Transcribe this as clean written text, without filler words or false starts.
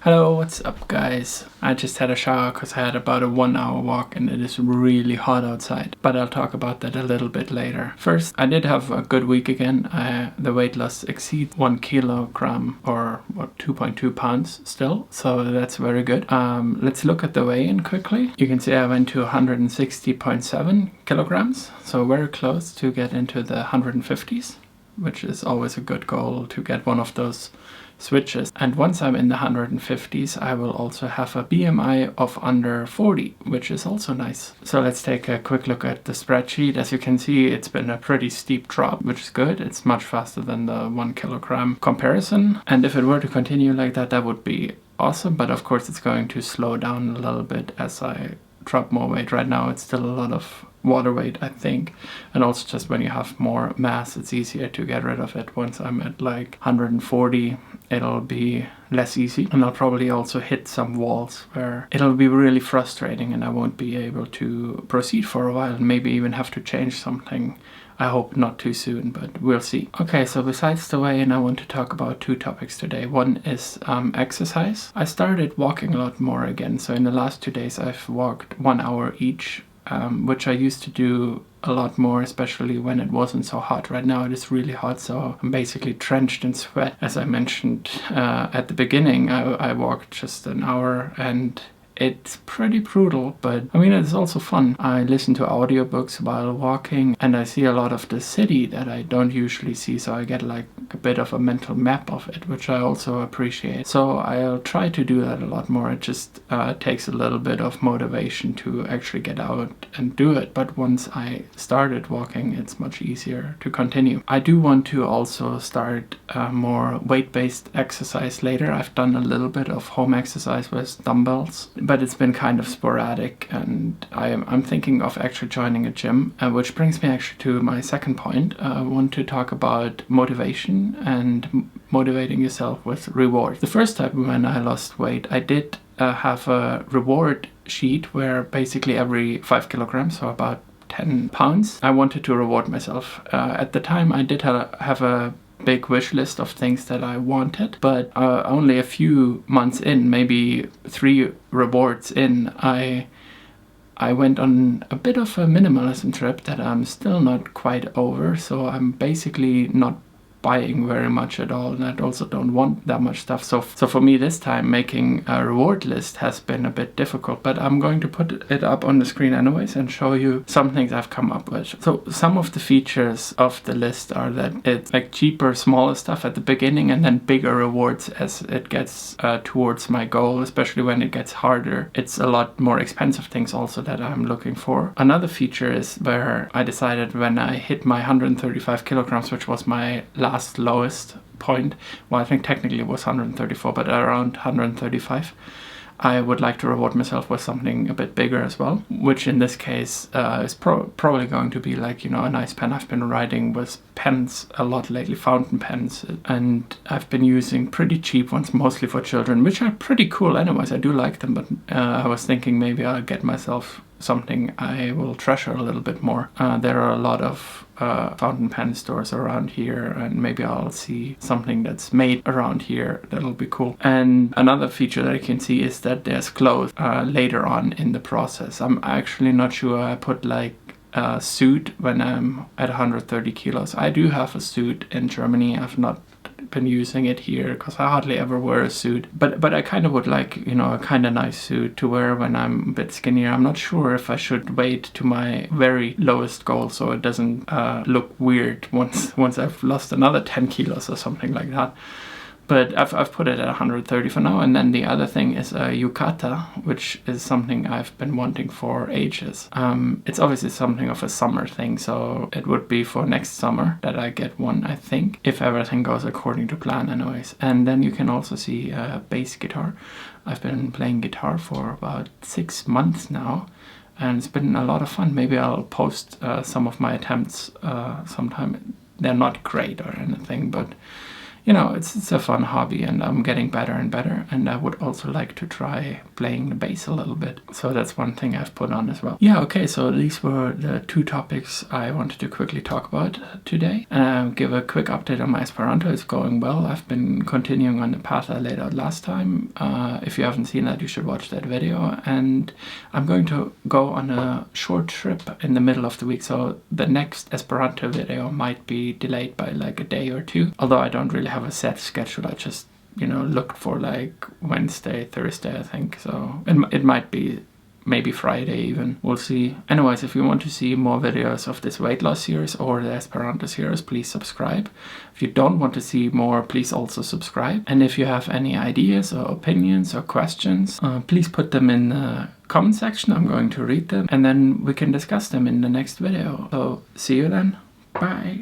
Hello, what's up guys? I just had a shower because I had about a 1 hour walk and it is really hot outside, but I'll talk about that a little bit later. First, I did have a good week again. The weight loss exceeds 1 kilogram or 2.2 pounds still, so that's very good. Let's look at the weigh-in quickly. You can see I went to 160.7 kilograms, so very close to get into the 150s, which is always a good goal to get one of those switches. And once I'm in the 150s, I will also have a BMI of under 40, which is also nice. So let's take a quick look at the spreadsheet. As you can see, it's been a pretty steep drop, which is good. It's much faster than the 1 kilogram comparison. And if it were to continue like that, that would be awesome. But of course, it's going to slow down a little bit as I drop more weight. Right now, it's still a lot of water weight, I think, and also just when you have more mass, it's easier to get rid of it. Once I'm at like 140, it'll be less easy, and I'll probably also hit some walls where it'll be really frustrating and I won't be able to proceed for a while and maybe even have to change something. I hope not too soon, but we'll see. Okay, so besides the weigh-in, I want to talk about two topics today. One is exercise. I started walking a lot more again, so in the last 2 days I've walked 1 hour each, which I used to do a lot more, especially when it wasn't so hot. Right now it is really hot, so I'm basically drenched in sweat. As I mentioned at the beginning, I walked just an hour and it's pretty brutal, but I mean, it's also fun. I listen to audiobooks while walking and I see a lot of the city that I don't usually see, so I get like a bit of a mental map of it, which I also appreciate. So I'll try to do that a lot more. It just takes a little bit of motivation to actually get out and do it, but once I started walking, it's much easier to continue. I do want to also start more weight-based exercise later. I've done a little bit of home exercise with dumbbells, but it's been kind of sporadic, and I'm thinking of actually joining a gym, which brings me actually to my second point. I want to talk about motivation and motivating yourself with reward. The first time when I lost weight, I did have a reward sheet where basically every 5 kilograms, so about 10 pounds, I wanted to reward myself. At the time I did have a big wish list of things that I wanted, but only a few months in, maybe 3 rewards in, I went on a bit of a minimalism trip that I'm still not quite over, so I'm basically not buying very much at all, and I also don't want that much stuff. So for me this time, making a reward list has been a bit difficult, but I'm going to put it up on the screen anyways and show you some things I've come up with. So some of the features of the list are that it's like cheaper, smaller stuff at the beginning and then bigger rewards as it gets towards my goal, especially when it gets harder. It's a lot more expensive things also that I'm looking for. Another feature is where I decided when I hit my 135 kilograms, which was my last lowest point, well, I think technically it was 134, but around 135, I would like to reward myself with something a bit bigger as well, which in this case is probably going to be like, you know, a nice pen. I've been writing with pens a lot lately, fountain pens, and I've been using pretty cheap ones, mostly for children, which are pretty cool anyways. I do like them, but I was thinking maybe I'll get myself something I will treasure a little bit more. There are a lot of fountain pen stores around here, and maybe I'll see something that's made around here that'll be cool. And another feature that I can see is that there's clothes later on in the process. I'm actually not sure. I put like a suit when I'm at 130 kilos. I do have a suit in Germany. I've not been using it here because I hardly ever wear a suit, but I kind of would like, you know, a kind of nice suit to wear when I'm a bit skinnier. I'm not sure if I should wait to my very lowest goal so it doesn't look weird once I've lost another 10 kilos or something like that. But I've put it at 130 for now. And then the other thing is a yukata, which is something I've been wanting for ages. It's obviously something of a summer thing, so it would be for next summer that I get one, I think, if everything goes according to plan anyways. And then you can also see a bass guitar. I've been playing guitar for about 6 months now, and it's been a lot of fun. Maybe I'll post some of my attempts sometime. They're not great or anything, but you know, it's a fun hobby, and I'm getting better and better, and I would also like to try playing the bass a little bit. So that's one thing I've put on as well. Yeah, okay, so these were the 2 topics I wanted to quickly talk about today. Give a quick update on my Esperanto. It's going well. I've been continuing on the path I laid out last time. If you haven't seen that, you should watch that video. And I'm going to go on a short trip in the middle of the week, so the next Esperanto video might be delayed by like a day or 2. Although I don't really have a set schedule, I just, you know, looked for like Wednesday, Thursday, I think. So it might be maybe Friday even. We'll see. Anyways, if you want to see more videos of this weight loss series or the Esperanto series, please subscribe. If you don't want to see more, please also subscribe. And if you have any ideas or opinions or questions, please put them in the comment section. I'm going to read them, and then we can discuss them in the next video. So see you then. Bye.